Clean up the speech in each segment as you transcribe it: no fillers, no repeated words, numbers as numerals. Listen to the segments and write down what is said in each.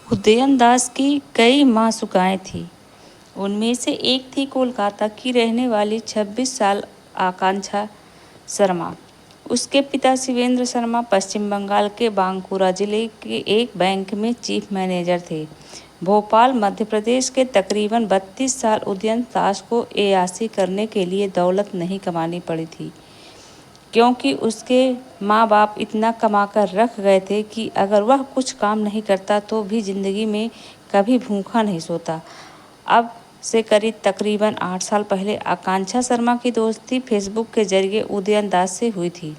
उदयन दास की कई मासूकाएँ थीं। उनमें से एक थी कोलकाता की रहने वाली 26 साल आकांक्षा शर्मा। उसके पिता शिवेंद्र शर्मा पश्चिम बंगाल के बांकुरा जिले के एक बैंक में चीफ मैनेजर थे। भोपाल मध्य प्रदेश के तकरीबन 32 साल उदयन दास को अय्याशी करने के लिए दौलत नहीं कमानी पड़ी थी, क्योंकि उसके माँ बाप इतना कमाकर रख गए थे कि अगर वह कुछ काम नहीं करता तो भी जिंदगी में कभी भूखा नहीं सोता। अब से करीब तकरीबन 8 साल पहले आकांक्षा शर्मा की दोस्ती फेसबुक के जरिए उदयन दास से हुई थी।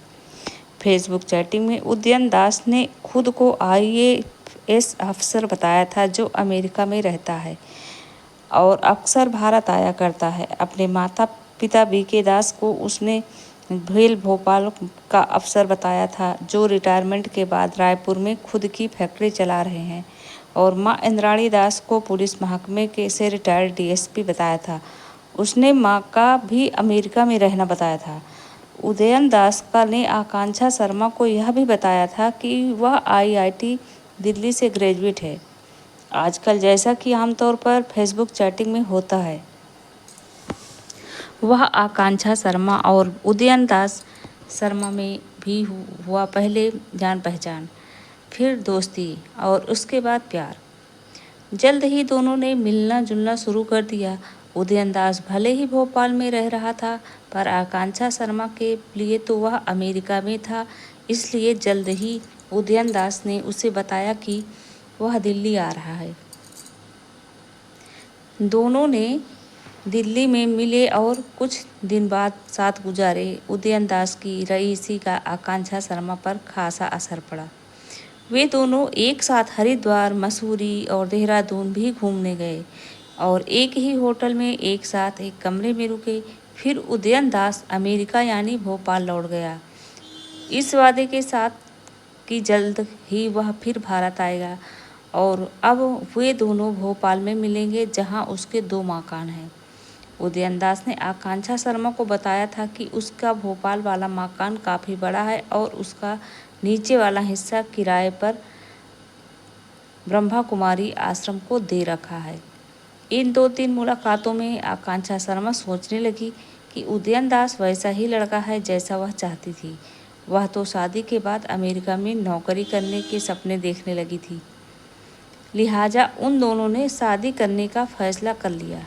फेसबुक चैटिंग में उदयन दास ने खुद को IAS अफसर बताया था, जो अमेरिका में रहता है और अक्सर भारत आया करता है। अपने माता पिता BK दास को उसने भेल भोपाल का अफसर बताया था, जो रिटायरमेंट के बाद रायपुर में खुद की फैक्ट्री चला रहे हैं, और माँ इंद्राणी दास को पुलिस महकमे के से रिटायर्ड DSP बताया था। उसने माँ का भी अमेरिका में रहना बताया था। उदयन दास का ने आकांक्षा शर्मा को यह भी बताया था कि वह IIT दिल्ली से ग्रेजुएट है, आजकल जैसा कि आमतौर पर फेसबुक चैटिंग में होता है। वह आकांक्षा शर्मा और उदयन दास शर्मा में भी हुआ पहले जान पहचान, फिर दोस्ती और उसके बाद प्यार। जल्द ही दोनों ने मिलना जुलना शुरू कर दिया। उदयन दास भले ही भोपाल में रह रहा था, पर आकांक्षा शर्मा के लिए तो वह अमेरिका में था। इसलिए जल्द ही उदयन दास ने उसे बताया कि वह दिल्ली आ रहा है। दोनों ने दिल्ली में मिले और कुछ दिन बाद साथ गुजारे। उदयन दास की रईसी का आकांक्षा शर्मा पर खासा असर पड़ा। वे दोनों एक साथ हरिद्वार, मसूरी और देहरादून भी घूमने गए और एक ही होटल में एक साथ एक कमरे में रुके। फिर उदयन दास अमेरिका यानी भोपाल लौट गया, इस वादे के साथ कि जल्द ही वह फिर भारत आएगा, और अब वे दोनों भोपाल में मिलेंगे, जहां उसके 2 मकान हैं। उदयन दास ने आकांक्षा शर्मा को बताया था कि उसका भोपाल वाला मकान काफ़ी बड़ा है और उसका नीचे वाला हिस्सा किराए पर ब्रह्मा कुमारी आश्रम को दे रखा है। इन 2-3 मुलाकातों में आकांक्षा शर्मा सोचने लगी कि उदयन दास वैसा ही लड़का है जैसा वह चाहती थी। वह तो शादी के बाद अमेरिका में नौकरी करने के सपने देखने लगी थी, लिहाजा उन दोनों ने शादी करने का फैसला कर लिया।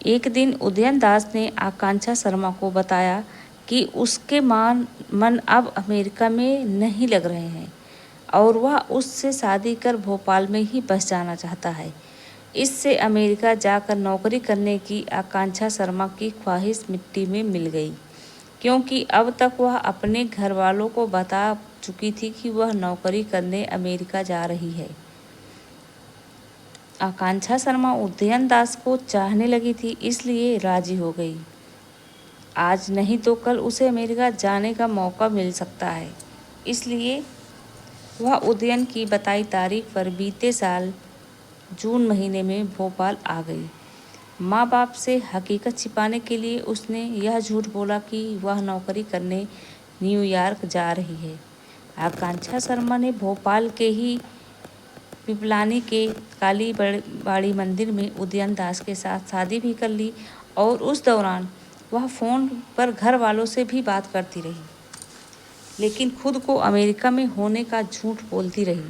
एक दिन उदयन दास ने आकांक्षा शर्मा को बताया कि उसके मन अब अमेरिका में नहीं लग रहे हैं और वह उससे शादी कर भोपाल में ही बस जाना चाहता है। इससे अमेरिका जाकर नौकरी करने की आकांक्षा शर्मा की ख्वाहिश मिट्टी में मिल गई, क्योंकि अब तक वह अपने घर वालों को बता चुकी थी कि वह नौकरी करने अमेरिका जा रही है। आकांक्षा शर्मा उदयन दास को चाहने लगी थी, इसलिए राजी हो गई। आज नहीं तो कल उसे अमेरिका जाने का मौका मिल सकता है, इसलिए वह उदयन की बताई तारीख पर बीते साल जून महीने में भोपाल आ गई। माँ बाप से हकीकत छिपाने के लिए उसने यह झूठ बोला कि वह नौकरी करने न्यूयॉर्क जा रही है। आकांक्षा शर्मा ने भोपाल के ही पिपलानी के काली बाड़ी मंदिर में उदयन दास के साथ शादी भी कर ली, और उस दौरान वह फ़ोन पर घर वालों से भी बात करती रही, लेकिन खुद को अमेरिका में होने का झूठ बोलती रही।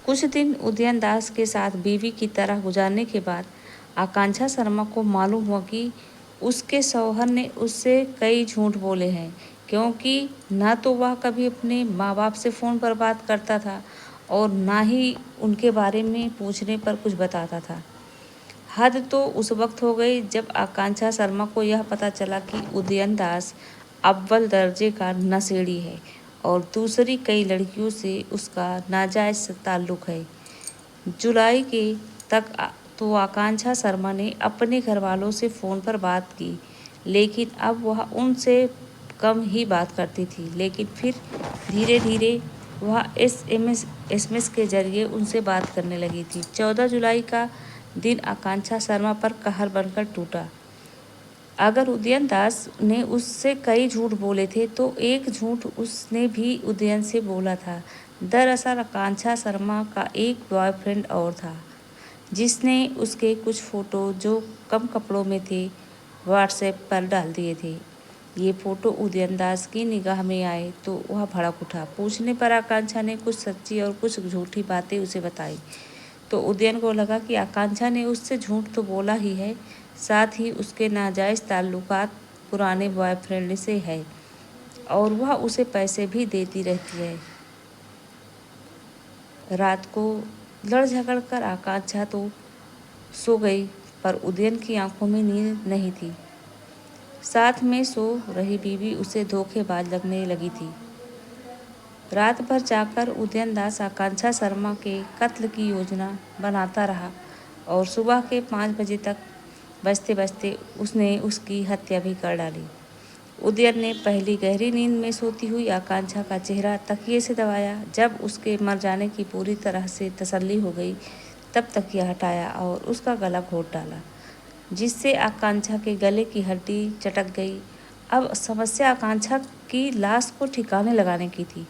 कुछ दिन उदयन दास के साथ बीवी की तरह गुजारने के बाद आकांक्षा शर्मा को मालूम हुआ कि उसके शौहर ने उससे कई झूठ बोले हैं, क्योंकि न तो वह कभी अपने माँ बाप से फ़ोन पर बात करता था और ना ही उनके बारे में पूछने पर कुछ बताता था। हद तो उस वक्त हो गई जब आकांक्षा शर्मा को यह पता चला कि उदयन दास अव्वल दर्जे का नशेड़ी है और दूसरी कई लड़कियों से उसका नाजायज़ ताल्लुक़ है। जुलाई के तक तो आकांक्षा शर्मा ने अपने घर वालों से फ़ोन पर बात की, लेकिन अब वह उनसे कम ही बात करती थी। लेकिन फिर धीरे धीरे वह SMS के जरिए उनसे बात करने लगी थी। 14 जुलाई का दिन आकांक्षा शर्मा पर कहर बनकर टूटा। अगर उदयन दास ने उससे कई झूठ बोले थे तो एक झूठ उसने भी उदयन से बोला था। दरअसल आकांक्षा शर्मा का एक बॉयफ्रेंड और था, जिसने उसके कुछ फ़ोटो जो कम कपड़ों में थे व्हाट्सएप पर डाल दिए थे। ये फ़ोटो उदयन दास की निगाह में आए तो वह भड़क उठा। पूछने पर आकांक्षा ने कुछ सच्ची और कुछ झूठी बातें उसे बताई तो उदयन को लगा कि आकांक्षा ने उससे झूठ तो बोला ही है, साथ ही उसके नाजायज़ ताल्लुकात पुराने बॉयफ्रेंड से है और वह उसे पैसे भी देती रहती है। रात को लड़ झगड़ कर आकांक्षा तो सो गई, पर उदयन की आंखों में नींद नहीं थी। साथ में सो रही बीवी उसे धोखेबाज लगने लगी थी। रात भर जाकर उदयन दास आकांक्षा शर्मा के कत्ल की योजना बनाता रहा और सुबह के 5 बजे तक बजते बजते उसने उसकी हत्या भी कर डाली। उदयन ने पहली गहरी नींद में सोती हुई आकांक्षा का चेहरा तकिए से दबाया। जब उसके मर जाने की पूरी तरह से तसल्ली हो गई, तब तकिया हटाया और उसका गला घोंट डाला, जिससे आकांक्षा के गले की हड्डी चटक गई। अब समस्या आकांक्षा की लाश को ठिकाने लगाने की थी।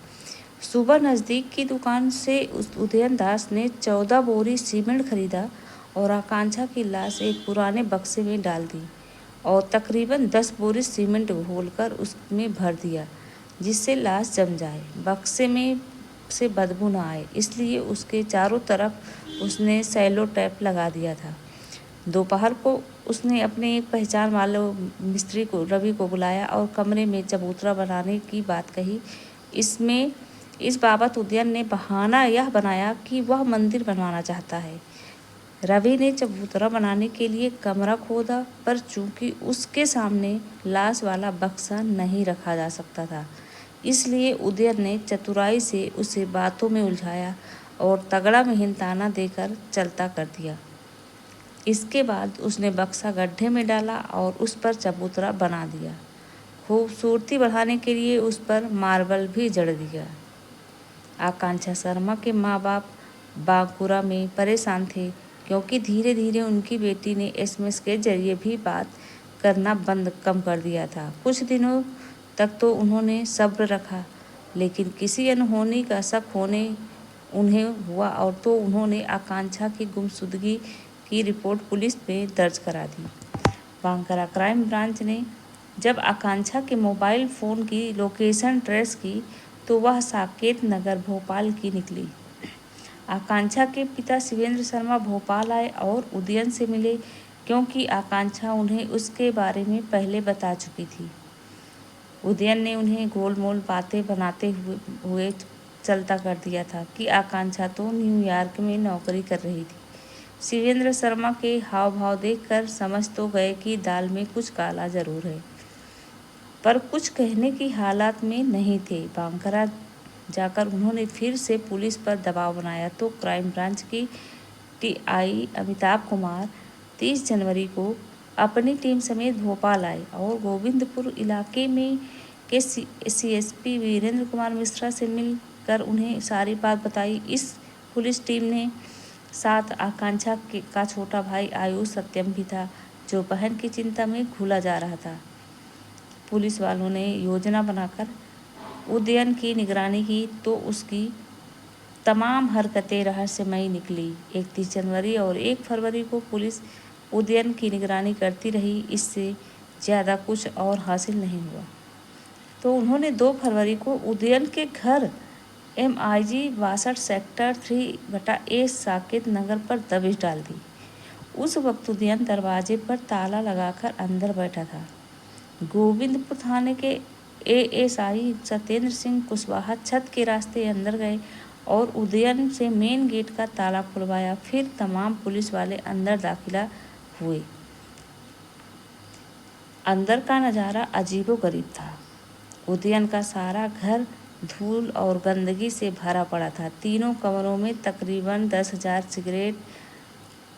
सुबह नज़दीक की दुकान से उदयन दास ने 14 बोरी सीमेंट खरीदा और आकांक्षा की लाश एक पुराने बक्से में डाल दी और तकरीबन 10 बोरी सीमेंट घोलकर उसमें भर दिया, जिससे लाश जम जाए, बक्से में से बदबू न आए, इसलिए उसके चारों तरफ उसने सेलो टेप लगा दिया था। दोपहर को उसने अपने एक पहचान वाले मिस्त्री को रवि को बुलाया और कमरे में चबूतरा बनाने की बात कही। इस बाबत उदयन ने बहाना यह बनाया कि वह मंदिर बनवाना चाहता है। रवि ने चबूतरा बनाने के लिए कमरा खोदा, पर चूंकि उसके सामने लाश वाला बक्सा नहीं रखा जा सकता था, इसलिए उदयन ने चतुराई से उसे बातों में उलझाया और तगड़ा मेहनताना देकर चलता कर दिया। इसके बाद उसने बक्सा गड्ढे में डाला और उस पर चबूतरा बना दिया। खूबसूरती बढ़ाने के लिए उस पर मार्बल भी जड़ दिया। आकांक्षा शर्मा के माँ बाप बांकुरा में परेशान थे, क्योंकि धीरे धीरे उनकी बेटी ने एसएमएस के जरिए भी बात करना कम कर दिया था। कुछ दिनों तक तो उन्होंने सब्र रखा, लेकिन किसी अनहोनी का शक होने उन्हें हुआ और तो उन्होंने आकांक्षा की गुमशुदगी की रिपोर्ट पुलिस में दर्ज करा दी। बांकुरा क्राइम ब्रांच ने जब आकांक्षा के मोबाइल फ़ोन की लोकेशन ट्रेस की तो वह साकेत नगर भोपाल की निकली। आकांक्षा के पिता शिवेंद्र शर्मा भोपाल आए और उदयन से मिले, क्योंकि आकांक्षा उन्हें उसके बारे में पहले बता चुकी थी। उदयन ने उन्हें गोलमोल बातें बनाते हुए चलता कर दिया था कि आकांक्षा तो न्यूयॉर्क में नौकरी कर रही थी। शिवेंद्र शर्मा के हाव भाव देखकर समझ तो गए कि दाल में कुछ काला जरूर है, पर कुछ कहने की हालत में नहीं थे। बांकुरा जाकर उन्होंने फिर से पुलिस पर दबाव बनाया तो क्राइम ब्रांच की टीआई अमिताभ कुमार 30 जनवरी को अपनी टीम समेत भोपाल आए और गोविंदपुर इलाके में के सीएसपी वीरेंद्र कुमार मिश्रा से मिलकर उन्हें सारी बात बताई। इस पुलिस टीम ने साथ आकांक्षा का छोटा भाई आयुष सत्यम भी था, जो बहन की चिंता में घुला जा रहा था। पुलिस वालों ने योजना बनाकर उदयन की निगरानी की तो उसकी तमाम हरकतें रहस्यमयी निकली। 31 जनवरी और 1 फरवरी को पुलिस उदयन की निगरानी करती रही, इससे ज़्यादा कुछ और हासिल नहीं हुआ। तो उन्होंने 2 फरवरी को उदयन के घर MIG 62 sector 3/A Saket Nagar पर दबिश डाल दी। उस वक्त उदयन दरवाजे पर ताला लगाकर अंदर बैठा था। गोविंदपुर थाने के ASI सत्येंद्र सिंह कुशवाहा छत के रास्ते अंदर गए और उदयन से मेन गेट का ताला खुलवाया। फिर तमाम पुलिस वाले अंदर दाखिला हुए। अंदर का नज़ारा अजीबोगरीब था। उदयन का सारा घर धूल और गंदगी से भरा पड़ा था। तीनों कमरों में तकरीबन 10,000 सिगरेट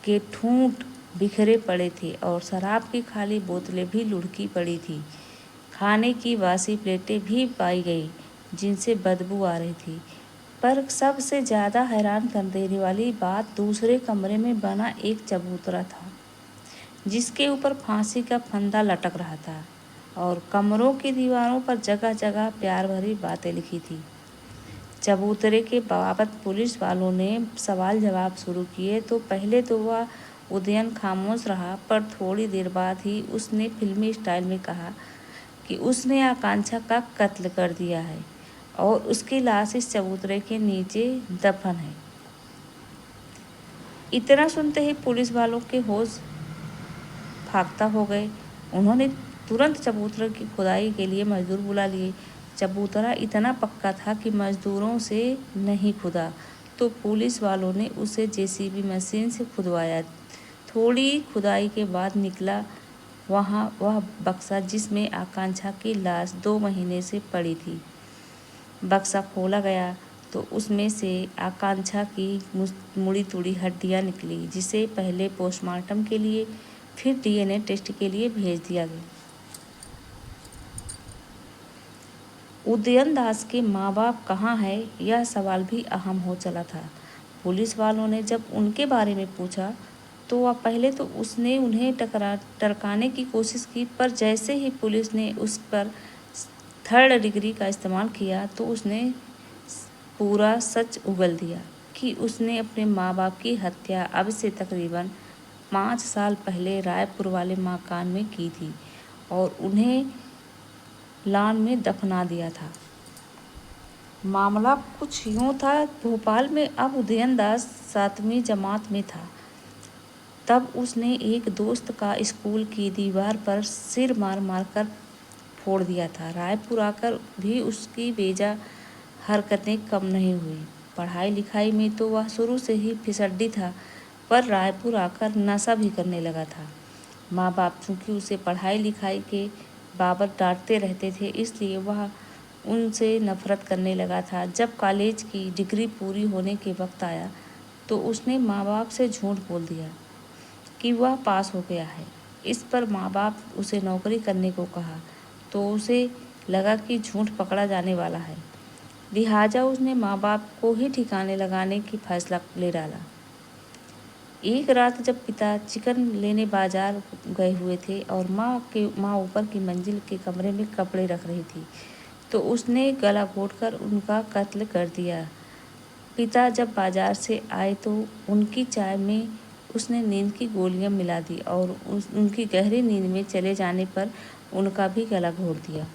के ठूंठ बिखरे पड़े थे और शराब की खाली बोतलें भी लुढ़की पड़ी थी। खाने की बासी प्लेटें भी पाई गई, जिनसे बदबू आ रही थी। पर सबसे ज़्यादा हैरान कर देने वाली बात दूसरे कमरे में बना एक चबूतरा था, जिसके ऊपर फांसी का फंदा लटक रहा था और कमरों की दीवारों पर जगह जगह प्यार भरी बातें लिखी थी। चबूतरे के बाबत पुलिस वालों ने सवाल जवाब शुरू किए तो पहले तो वह उदयन खामोश रहा, पर थोड़ी देर बाद ही उसने फिल्मी स्टाइल में कहा कि उसने आकांक्षा का कत्ल कर दिया है और उसकी लाश इस चबूतरे के नीचे दफन है। इतना सुनते ही पुलिस वालों के होश फाख्ता हो गए। उन्होंने तुरंत चबूतरे की खुदाई के लिए मजदूर बुला लिए। चबूतरा इतना पक्का था कि मजदूरों से नहीं खुदा तो पुलिस वालों ने उसे जेसीबी मशीन से खुदवाया। थोड़ी खुदाई के बाद निकला वहाँ वह बक्सा जिसमें आकांक्षा की लाश 2 महीने से पड़ी थी। बक्सा खोला गया तो उसमें से आकांक्षा की मुड़ी तुड़ी हड्डियाँ निकली, जिसे पहले पोस्टमार्टम के लिए फिर डीएनए टेस्ट के लिए भेज दिया गया। उदयन दास के माँ बाप कहाँ हैं, यह सवाल भी अहम हो चला था। पुलिस वालों ने जब उनके बारे में पूछा तो वह पहले तो उसने उन्हें टरकाने की कोशिश की, पर जैसे ही पुलिस ने उस पर 3rd डिग्री का इस्तेमाल किया तो उसने पूरा सच उगल दिया कि उसने अपने माँ बाप की हत्या अब से तकरीबन 5 साल पहले रायपुर वाले मकान में की थी और उन्हें लॉन में दफना दिया था। मामला कुछ यूँ था, भोपाल में अब उदयन दास 7वीं जमात में था। तब उसने एक दोस्त का स्कूल की दीवार पर सिर मार मार कर फोड़ दिया था। रायपुर आकर भी उसकी बेजा हरकतें कम नहीं हुई। पढ़ाई लिखाई में तो वह शुरू से ही फिसड्डी था, पर रायपुर आकर नशा भी करने लगा था। माँ बाप चूँकि उसे पढ़ाई लिखाई के बाबत डांटते रहते थे, इसलिए वह उनसे नफरत करने लगा था। जब कॉलेज की डिग्री पूरी होने के वक्त आया तो उसने माँ बाप से झूठ बोल दिया कि वह पास हो गया है। इस पर माँ बाप उसे नौकरी करने को कहा तो उसे लगा कि झूठ पकड़ा जाने वाला है, लिहाजा उसने माँ बाप को ही ठिकाने लगाने की फैसला ले डाला। एक रात जब पिता चिकन लेने बाजार गए हुए थे और माँ ऊपर की मंजिल के कमरे में कपड़े रख रही थी तो उसने गला घोंटकर उनका कत्ल कर दिया। पिता जब बाजार से आए तो उनकी चाय में उसने नींद की गोलियां मिला दी और उनकी गहरी नींद में चले जाने पर उनका भी गला घोंट दिया।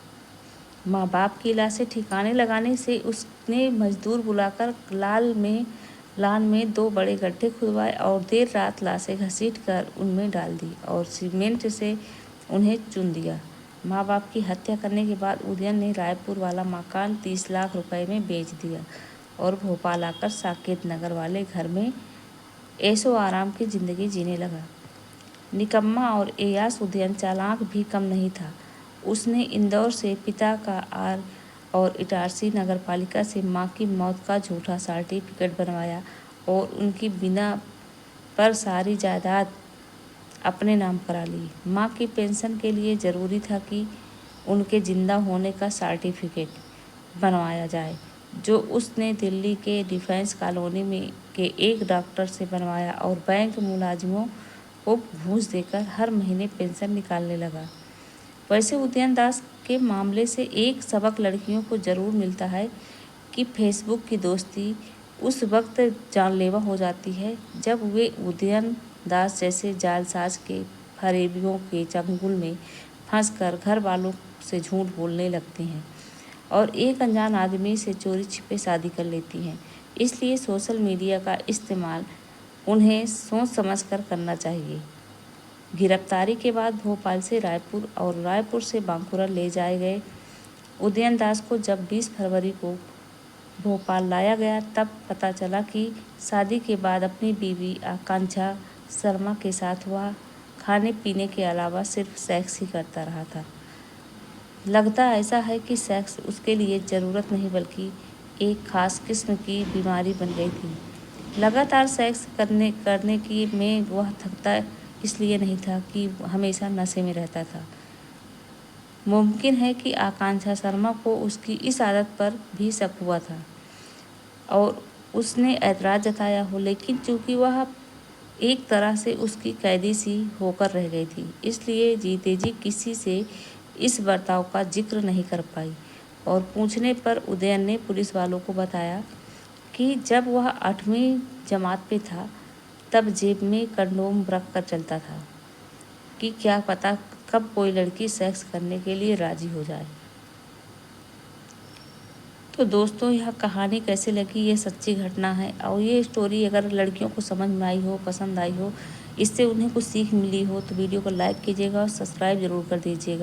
माँ बाप की लाशें ठिकाने लगाने से उसने मजदूर बुलाकर लान में 2 बड़े गड्ढे खुदवाए और देर रात लाशें घसीट-कर उनमें डाल दी और सीमेंट से उन्हें चुन दिया। माँ बाप की हत्या करने के बाद उदयन ने रायपुर वाला मकान 30 लाख रुपए में बेच दिया और भोपाल आकर साकेत नगर वाले घर में ऐशो आराम की ज़िंदगी जीने लगा। निकम्मा और एयास उदयन चालाक भी कम नहीं था। उसने इंदौर से पिता का आर और इटारसी नगरपालिका से माँ की मौत का झूठा सर्टिफिकेट बनवाया और उनकी बिना पर सारी जायदाद अपने नाम करा ली। माँ की पेंशन के लिए ज़रूरी था कि उनके जिंदा होने का सर्टिफिकेट बनवाया जाए, जो उसने दिल्ली के डिफेंस कॉलोनी में के एक डॉक्टर से बनवाया और बैंक मुलाजिमों को घूस देकर हर महीने पेंशन निकालने लगा। वैसे उदयन दास के मामले से एक सबक लड़कियों को ज़रूर मिलता है कि फेसबुक की दोस्ती उस वक्त जानलेवा हो जाती है जब वे उदयन दास जैसे जालसाज के फरेबियों के चंगुल में फंसकर घर वालों से झूठ बोलने लगती हैं और एक अनजान आदमी से चोरी छिपे शादी कर लेती हैं। इसलिए सोशल मीडिया का इस्तेमाल उन्हें सोच समझकर करना चाहिए। गिरफ्तारी के बाद भोपाल से रायपुर और रायपुर से बांकुरा ले जाए गए उदयन दास को जब 20 फरवरी को भोपाल लाया गया तब पता चला कि शादी के बाद अपनी बीवी आकांक्षा शर्मा के साथ वह खाने पीने के अलावा सिर्फ सेक्स ही करता रहा था। लगता ऐसा है कि सेक्स उसके लिए ज़रूरत नहीं बल्कि एक ख़ास किस्म की बीमारी बन गई थी। लगातार सेक्स करने की में वह थकता इसलिए नहीं था कि हमेशा नशे में रहता था। मुमकिन है कि आकांक्षा शर्मा को उसकी इस आदत पर भी शक हुआ था और उसने ऐतराज़ जताया हो, लेकिन चूंकि वह एक तरह से उसकी कैदी सी होकर रह गई थी। इसलिए जीते जी किसी से इस बर्ताव का जिक्र नहीं कर पाई। और पूछने पर उदयन ने पुलिस वालों को बताया कि जब वह 8वीं जमात पे था तब जेब में कंडोम रख कर चलता था कि क्या पता कब कोई लड़की सेक्स करने के लिए राजी हो जाए। तो दोस्तों, यह कहानी कैसी लगी? ये सच्ची घटना है और ये स्टोरी अगर लड़कियों को समझ में आई हो, पसंद आई हो, इससे उन्हें कुछ सीख मिली हो तो वीडियो को लाइक कीजिएगा और सब्सक्राइब ज़रूर कर दीजिएगा।